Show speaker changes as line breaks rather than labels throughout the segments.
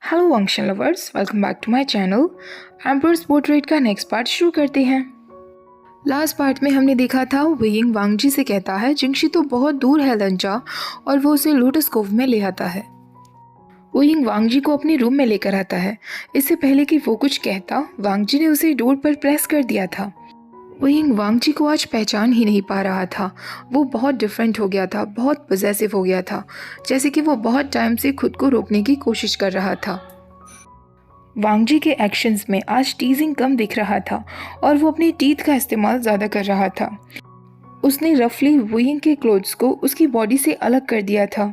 Hello वंक्शन lovers, welcome back to my channel. Emperor's portrait का next part शुरू करते हैं। लास्ट पार्ट में हमने देखा था वेइंग वांगजी से कहता है जिंगशी तो बहुत दूर है लंजा, और वो उसे लोटस कोव में ले आता है। वेइंग वांगजी को अपने रूम में लेकर आता है। इससे पहले कि वो कुछ कहता, वांगजी ने उसे डोर पर प्रेस कर दिया था। वेइंग वांगजी को आज पहचान ही नहीं पा रहा था। वो बहुत डिफरेंट हो गया था, बहुत पॉसेसिव हो गया था, जैसे कि वो बहुत टाइम से खुद को रोकने की कोशिश कर रहा था। वांगजी के एक्शंस में आज टीजिंग कम दिख रहा था और वो अपनी टीथ का इस्तेमाल ज़्यादा कर रहा था। उसने रफली वेइंग के क्लोथ्स को उसकी बॉडी से अलग कर दिया था।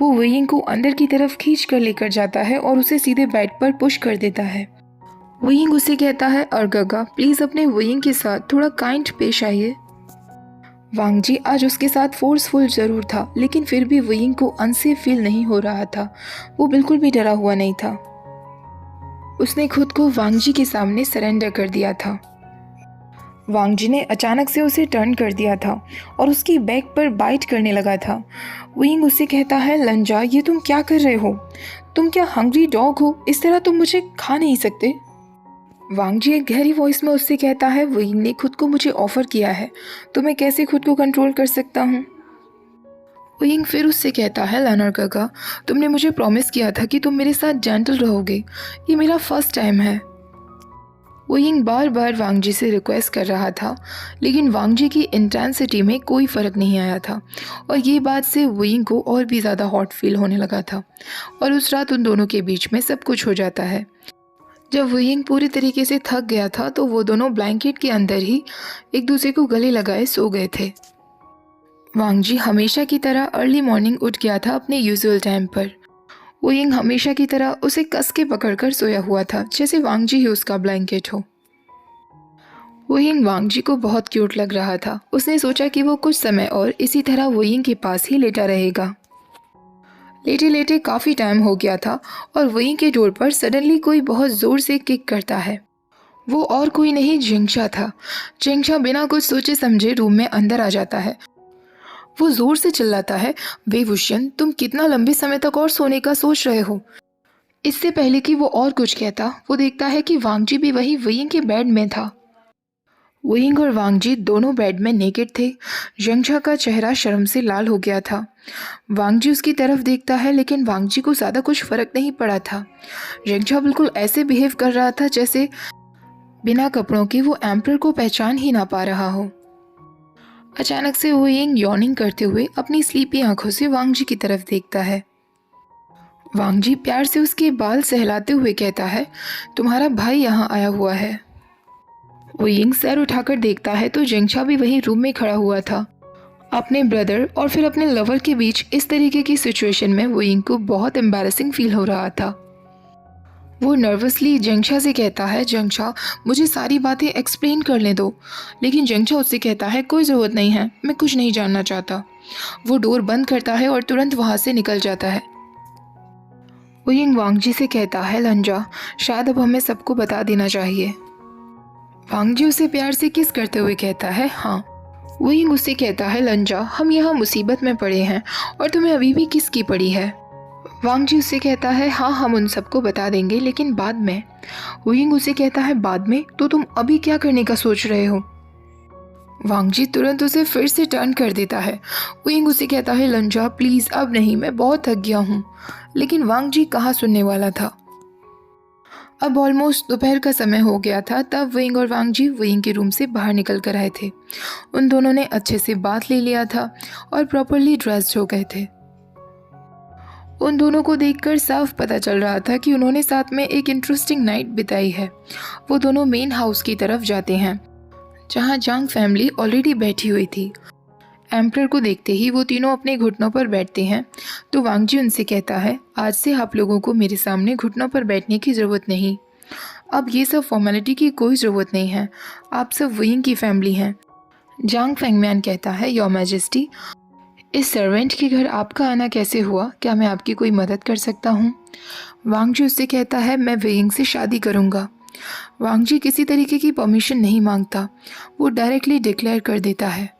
वो वेइंग को अंदर की तरफ खींच कर लेकर जाता है और उसे सीधे बेड पर पुश कर देता है। वेइंग उसे कहता है, अर्गगा प्लीज़ अपने वेइंग के साथ थोड़ा काइंड पेश आइए। वांगजी आज उसके साथ फोर्सफुल ज़रूर था, लेकिन फिर भी वेइंग को अनसेफ फील नहीं हो रहा था। वो बिल्कुल भी डरा हुआ नहीं था। उसने खुद को वांगजी के सामने सरेंडर कर दिया था। वांगजी ने अचानक से उसे टर्न कर दिया था और उसकी बैक पर बाइट करने लगा था। वेइंग उससे कहता है, लंजा ये तुम क्या कर रहे हो? तुम क्या हंग्री डॉग हो? इस तरह तुम मुझे खा नहीं सकते। वांगजी एक गहरी वॉइस में उससे कहता है, वेइंग ने खुद को मुझे ऑफर किया है, तो मैं कैसे खुद को कंट्रोल कर सकता हूँ? वेइंग फिर उससे कहता है, लनर काका तुमने मुझे प्रॉमिस किया था कि तुम मेरे साथ जेंटल रहोगे। ये मेरा फर्स्ट टाइम है। वेइंग बार बार वांगजी से रिक्वेस्ट कर रहा था, लेकिन वांगजी की इंटेंसिटी में कोई फ़र्क नहीं आया था और ये बात से वेइंग को और भी ज़्यादा हॉट फील होने लगा था। और उस रात उन दोनों के बीच में सब कुछ हो जाता है। जब वेइंग पूरी तरीके से थक गया था तो वो दोनों ब्लैंकेट के अंदर ही एक दूसरे को गले लगाए सो गए थे। वांगजी हमेशा की तरह अर्ली मॉर्निंग उठ गया था अपने यूजुअल टाइम पर। वेइंग हमेशा की तरह उसे कस के पकड़कर सोया हुआ था, जैसे वांगजी ही उसका ब्लैंकेट हो। वेइंग वांगजी को बहुत क्यूट लग रहा था। उसने सोचा कि वो कुछ समय और इसी तरह वेइंग के पास ही लेटा रहेगा। लेटे लेटे काफ़ी टाइम हो गया था और वेइंग के डोर पर सडनली कोई बहुत ज़ोर से किक करता है। वो और कोई नहीं, जिंगशा था। जिंगशा बिना कुछ सोचे समझे रूम में अंदर आ जाता है। वो जोर से चिल्लाता है, वेवुशियन तुम कितना लंबे समय तक और सोने का सोच रहे हो? इससे पहले कि वो और कुछ कहता, वो देखता है कि वांगजी भी वही वेइंग के बेड में था। वेइंग और वांगजी दोनों बेड में नेकेड थे। जिंगशा का चेहरा शर्म से लाल हो गया था। वांगजी उसकी तरफ देखता है, लेकिन वांगजी को ज़्यादा कुछ फर्क नहीं पड़ा था। जिंगशा बिल्कुल ऐसे बिहेव कर रहा था जैसे बिना कपड़ों के वो एम्परर को पहचान ही ना पा रहा हो। अचानक से वेइंग यॉर्निंग करते हुए अपनी स्लीपी आंखों से वांगजी की तरफ देखता है। वांगजी प्यार से उसके बाल सहलाते हुए कहता है, तुम्हारा भाई यहाँ आया हुआ है। वेइंग सर उठाकर देखता है तो जिंगशा भी वहीं रूम में खड़ा हुआ था। अपने ब्रदर और फिर अपने लवर के बीच इस तरीके की सिचुएशन में वेइंग को बहुत एम्बैरेसिंग फील हो रहा था। वो नर्वसली जिंगशा से कहता है, जिंगशा मुझे सारी बातें एक्सप्लेन करने दो। लेकिन जिंगशा उससे कहता है, कोई ज़रूरत नहीं है, मैं कुछ नहीं जानना चाहता। वो डोर बंद करता है और तुरंत वहाँ से निकल जाता है। वेइंग वांगजी से कहता है, लंजा शायद अब हमें सबको बता देना चाहिए। वांगजी उसे प्यार से किस करते हुए कहता है, हाँ। वेइंग उससे कहता है, लंजा हम यहाँ मुसीबत में पड़े हैं और तुम्हें अभी भी किस की पड़ी है? वांगजी उससे कहता है, हाँ हम उन सबको बता देंगे, लेकिन बाद में। वेइंग उसे कहता है, बाद में? तो तुम अभी क्या करने का सोच रहे हो? वांगजी तुरंत उसे फिर से टर्न कर देता है। वेइंग उसे कहता है, लंजा प्लीज़ अब नहीं, मैं बहुत थक गया हूँ। लेकिन वांगजी कहाँ सुनने वाला था। अब ऑलमोस्ट दोपहर का समय हो गया था तब वेइंग और वांगजी वेइंग के रूम से बाहर निकल कर आए थे। उन दोनों ने अच्छे से बात ले लिया था और प्रॉपरली ड्रेस्ड हो गए थे। उन दोनों को देखकर साफ पता चल रहा था कि उन्होंने साथ में एक इंटरेस्टिंग नाइट बिताई है। वो दोनों मेन हाउस की तरफ जाते हैं जहाँ जांग फैमिली ऑलरेडी बैठी हुई थी। एम्परर को देखते ही वो तीनों अपने घुटनों पर बैठते हैं तो वांगजी उनसे कहता है, आज से आप लोगों को मेरे सामने घुटनों पर बैठने की ज़रूरत नहीं। अब ये सब फॉर्मेलिटी की कोई ज़रूरत नहीं है, आप सब वेइंग की फैमिली हैं। जांग फेंगम्यान कहता है, योर मैजेस्टी इस सर्वेंट के घर आपका आना कैसे हुआ? क्या मैं आपकी कोई मदद कर सकता हूँ? वांगजी उससे कहता है, मैं वेइंग से शादी करूँगा। वांगजी किसी तरीके की परमिशन नहीं मांगता, वो डायरेक्टली डिक्लेयर कर देता है।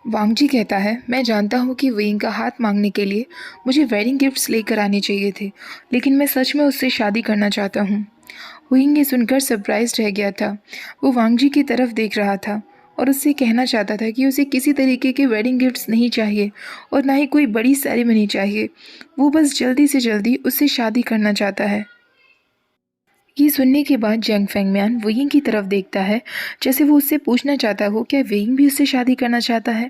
वांगजी कहता है, मैं जानता हूँ कि वेइंग का हाथ मांगने के लिए मुझे वेडिंग गिफ्ट्स लेकर आने चाहिए थे, लेकिन मैं सच में उससे शादी करना चाहता हूँ। वेइंग ये सुनकर सरप्राइज रह गया था। वो वांगजी की तरफ देख रहा था और उससे कहना चाहता था कि उसे किसी तरीके के वेडिंग गिफ्ट्स नहीं चाहिए और ना ही कोई बड़ी सेरेमनी चाहिए। वो बस जल्दी से जल्दी उससे शादी करना चाहता है। ये सुनने के बाद जंग फेंगमियान वेइंग की तरफ देखता है, जैसे वो उससे पूछना चाहता हो क्या वेइंग भी उससे शादी करना चाहता है।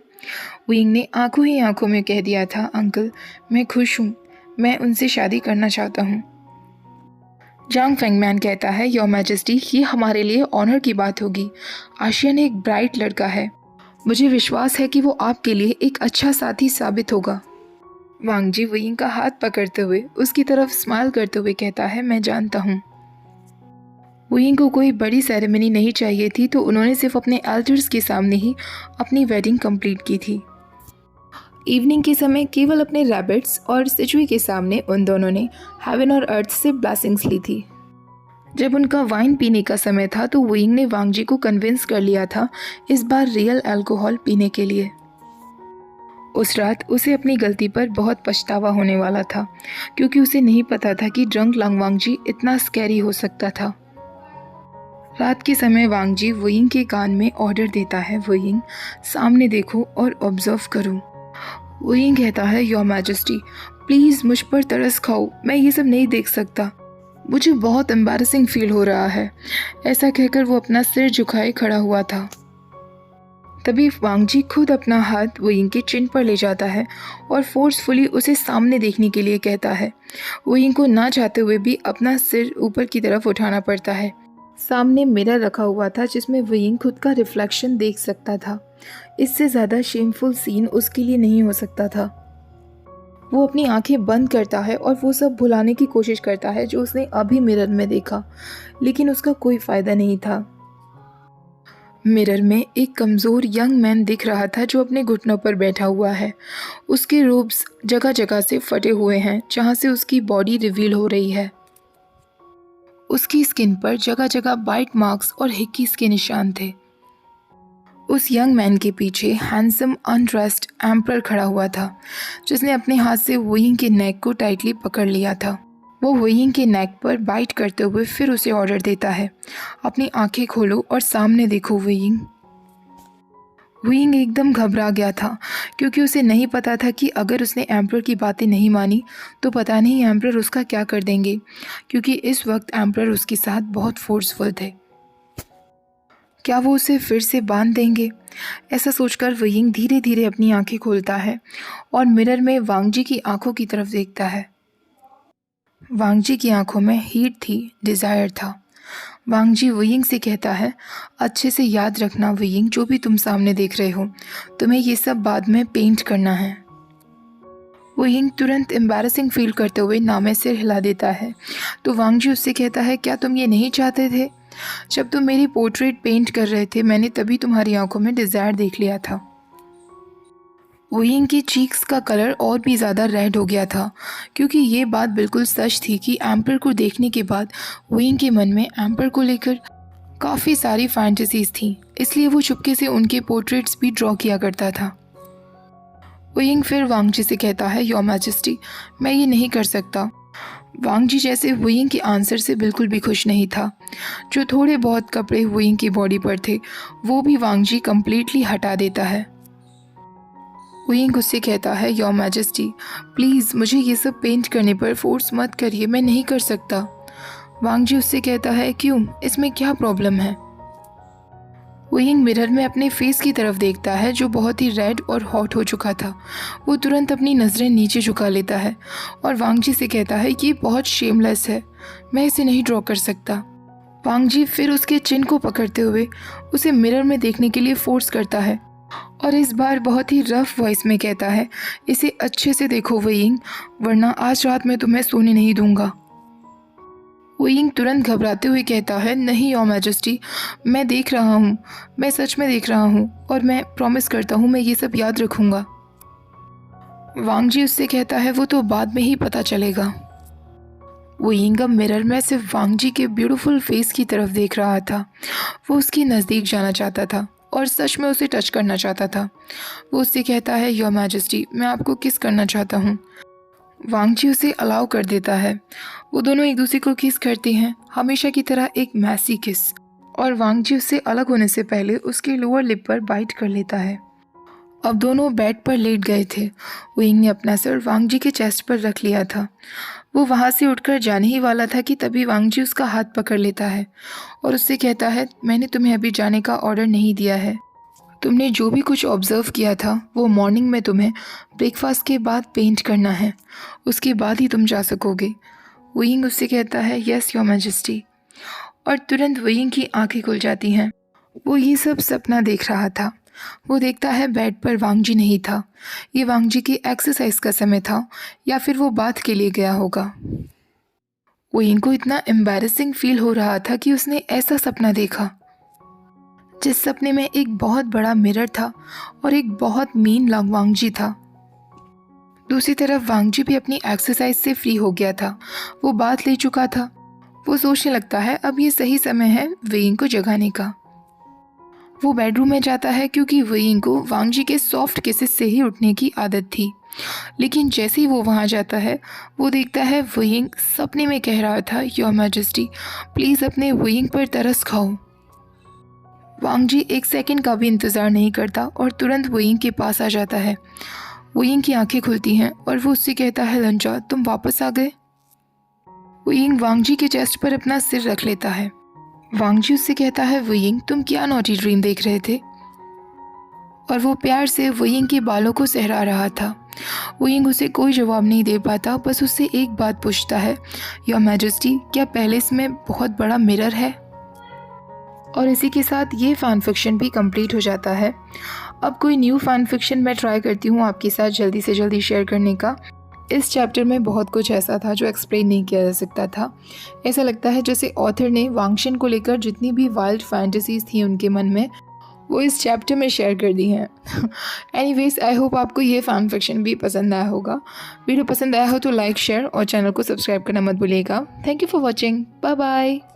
वेइंग ने आंखों ही आंखों में कह दिया था, अंकल मैं खुश हूँ, मैं उनसे शादी करना चाहता हूँ। जांग फेंगमैन कहता है, योर मैजेस्टी ये हमारे लिए ऑनर की बात होगी। आशियन एक ब्राइट लड़का है, मुझे विश्वास है कि वो आपके लिए एक अच्छा साथी साबित होगा। वांगजी वेइंग का हाथ पकड़ते हुए उसकी तरफ स्माइल करते हुए कहता है, मैं जानता हूँ। वेइंग को कोई बड़ी सेरेमनी नहीं चाहिए थी, तो उन्होंने सिर्फ अपने एल्डर्स के सामने ही अपनी वेडिंग कंप्लीट की थी। इवनिंग के समय केवल अपने रैबिट्स और सिचुई के सामने उन दोनों ने हेवन और अर्थ से ब्लेसिंग्स ली थी। जब उनका वाइन पीने का समय था तो वेइंग ने वांगजी को कन्विंस कर लिया था इस बार रियल अल्कोहल पीने के लिए। उस रात उसे अपनी गलती पर बहुत पछतावा होने वाला था, क्योंकि उसे नहीं पता था कि ड्रंक लंग वांगजी इतना स्कैरी हो सकता था। रात के समय वांगजी वेइंग के कान में ऑर्डर देता है, वेइंग सामने देखो और ऑब्जर्व करो। वेइंग कहता है, योर मैजेस्टी प्लीज़ मुझ पर तरस खाओ, मैं ये सब नहीं देख सकता, मुझे बहुत एम्बैरेसिंग फील हो रहा है। ऐसा कहकर वो अपना सिर झुकाए खड़ा हुआ था। तभी वांगजी खुद अपना हाथ वेइंग के चिन पर ले जाता है और फोर्सफुली उसे सामने देखने के लिए कहता है। वेइंग को ना चाहते हुए भी अपना सिर ऊपर की तरफ उठाना पड़ता है। सामने मिरर रखा हुआ था जिसमें वेइंग खुद का रिफ्लेक्शन देख सकता था। इससे ज़्यादा शेमफुल सीन उसके लिए नहीं हो सकता था। वो अपनी आंखें बंद करता है और वो सब भुलाने की कोशिश करता है जो उसने अभी मिरर में देखा, लेकिन उसका कोई फ़ायदा नहीं था। मिरर में एक कमज़ोर यंग मैन दिख रहा था जो अपने घुटनों पर बैठा हुआ है। उसके रोब्स जगह जगह से फटे हुए हैं जहाँ से उसकी बॉडी रिवील हो रही है। उसकी स्किन पर जगह जगह बाइट मार्क्स और हिक्कीज के निशान थे। उस यंग मैन के पीछे हैंडसम अनड्रेस्ड एम्परर खड़ा हुआ था, जिसने अपने हाथ से वेइंग के नेक को टाइटली पकड़ लिया था। वो वेइंग के नेक पर बाइट करते हुए फिर उसे ऑर्डर देता है, अपनी आंखें खोलो और सामने देखो वेइंग। वेइंग एकदम घबरा गया था, क्योंकि उसे नहीं पता था कि अगर उसने एम्परर की बातें नहीं मानी तो पता नहीं एम्परर उसका क्या कर देंगे, क्योंकि इस वक्त एम्परर उसके साथ बहुत फोर्सफुल थे। क्या वो उसे फिर से बांध देंगे? ऐसा सोचकर वेइंग धीरे धीरे अपनी आंखें खोलता है और मिरर में वांगजी की आंखों की तरफ देखता है। वांगजी की आंखों में हीट थी, डिज़ायर था। वांगजी वेइंग से कहता है, अच्छे से याद रखना वेइंग, जो भी तुम सामने देख रहे हो तुम्हें ये सब बाद में पेंट करना है। वेइंग तुरंत एम्बैरेसिंग फील करते हुए नामे सिर हिला देता है, तो वांगजी उससे कहता है, क्या तुम ये नहीं चाहते थे? जब तुम मेरी पोर्ट्रेट पेंट कर रहे थे मैंने तभी तुम्हारी आंखों में डिज़ायर देख लिया था। वेइंग की चीक्स का कलर और भी ज़्यादा रेड हो गया था, क्योंकि ये बात बिल्कुल सच थी कि एम्पर को देखने के बाद वेइंग के मन में एम्पर को लेकर काफ़ी सारी फैंटेसीज थी, इसलिए वो चुपके से उनके पोर्ट्रेट्स भी ड्रॉ किया करता था। वेइंग फिर वांगजी से कहता है, योर मैजेस्टी मैं ये नहीं कर सकता। वांगजी जैसे वेइंग के आंसर से बिल्कुल भी खुश नहीं था। जो थोड़े बहुत कपड़े वेइंग की बॉडी पर थे वो भी वांगजी कम्प्लीटली हटा देता है। वेइंग उससे कहता है, योर मैजेस्टी प्लीज़ मुझे ये सब पेंट करने पर फोर्स मत करिए, मैं नहीं कर सकता। वांगजी उससे कहता है, क्यों, इसमें क्या प्रॉब्लम है? वेइंग मिरर में अपने फेस की तरफ देखता है जो बहुत ही रेड और हॉट हो चुका था। वो तुरंत अपनी नज़रें नीचे झुका लेता है और वांगजी से कहता है, ये बहुत शेमलेस है, मैं इसे नहीं ड्रॉ कर सकता। वांगजी फिर उसके चिन को पकड़ते हुए उसे मिरर में देखने के लिए फोर्स करता है और इस बार बहुत ही रफ वॉइस में कहता है, इसे अच्छे से देखो वेइंग, वरना आज रात मैं तुम्हें सोने नहीं दूंगा। वेइंग तुरंत घबराते हुए कहता है, नहीं योर मैजेस्टी मैं देख रहा हूँ, मैं सच में देख रहा हूँ और मैं प्रॉमिस करता हूँ मैं ये सब याद रखूँगा। वांगजी उससे कहता है, वो तो बाद में ही पता चलेगा। वेइंग अब मिरर में सिर्फ वांगजी के ब्यूटीफुल फेस की तरफ देख रहा था। वो उसके नज़दीक जाना चाहता था और सच में उसे टच करना चाहता था। वो उससे कहता है, योर मैजेस्टी, मैं आपको किस करना चाहता हूँ। वांग जी उसे अलाउ कर देता है। वो दोनों एक दूसरे को किस करते हैं, हमेशा की तरह एक मैसी किस, और वांग जी उससे अलग होने से पहले उसके लोअर लिप पर बाइट कर लेता है। अब दोनों बेड पर लेट गए थे। विंग ने अपना सर वांग जी के चेस्ट पर रख लिया था। वो वहाँ से उठकर जाने ही वाला था कि तभी वांग जी उसका हाथ पकड़ लेता है और उससे कहता है, मैंने तुम्हें अभी जाने का ऑर्डर नहीं दिया है। तुमने जो भी कुछ ऑब्जर्व किया था वो मॉर्निंग में तुम्हें ब्रेकफास्ट के बाद पेंट करना है, उसके बाद ही तुम जा सकोगे। विंग उससे कहता है, यस योर मैजेस्टी, और तुरंत विंग की आंखें खुल जाती हैं। वो ये सब सपना देख रहा था। वो देखता है बेड पर वांग जी नहीं था। ये वांग जी की एक्सरसाइज का समय था या फिर वो बात के लिए गया होगा। विंग को इतना एम्बैरेसिंग फील हो रहा था कि उसने ऐसा सपना देखा जिस सपने में एक बहुत बड़ा मिरर था और एक बहुत मीन वांग जी था। दूसरी तरफ वांग जी भी अपनी एक्सरसाइज से फ्री हो गया था। वो बात ले चुका था। वो सोचने लगता है अब ये सही समय है विंग को जगाने का। वो बेडरूम में जाता है क्योंकि विंग को वांग जी के सॉफ्ट किसेस से ही उठने की आदत थी। लेकिन जैसे ही वो वहाँ जाता है वो देखता है विंग सपने में कह रहा था, योर मैजेस्टी, प्लीज़ अपने विंग पर तरस खाओ। वांग जी एक सेकंड का भी इंतज़ार नहीं करता और तुरंत विंग के पास आ जाता है। विंग की आंखें खुलती हैं और वो उससे कहता है, लंचा, तुम वापस आ गए। विंग वांग जी के चेस्ट पर अपना सिर रख लेता है। वांग जी उससे कहता है, विंग, तुम क्या नॉटी ड्रीम देख रहे थे? और वो प्यार से विंग के बालों को सहरा रहा था। विंग उसे कोई जवाब नहीं दे पाता, बस उससे एक बात पूछता है, योर मैजेस्टी, क्या पैलेस में बहुत बड़ा मिरर है? और इसी के साथ ये फ़ैन फिक्शन भी कंप्लीट हो जाता है। अब कोई न्यू फ़ैन फिक्शन मैं ट्राई करती हूँ आपके साथ जल्दी से जल्दी शेयर करने का। इस चैप्टर में बहुत कुछ ऐसा था जो एक्सप्लेन नहीं किया जा सकता था। ऐसा लगता है जैसे ऑथर ने वांगशन को लेकर जितनी भी वाइल्ड फैंटेसीज थी उनके मन में, वो इस चैप्टर में शेयर कर दी हैं। एनीवेज, आई होप आपको ये फ़ैन फिक्शन भी पसंद आया होगा। वीडियो पसंद आया हो तो लाइक, शेयर और चैनल को सब्सक्राइब करना मत भूलिएगा। Thank you for watching. Bye bye.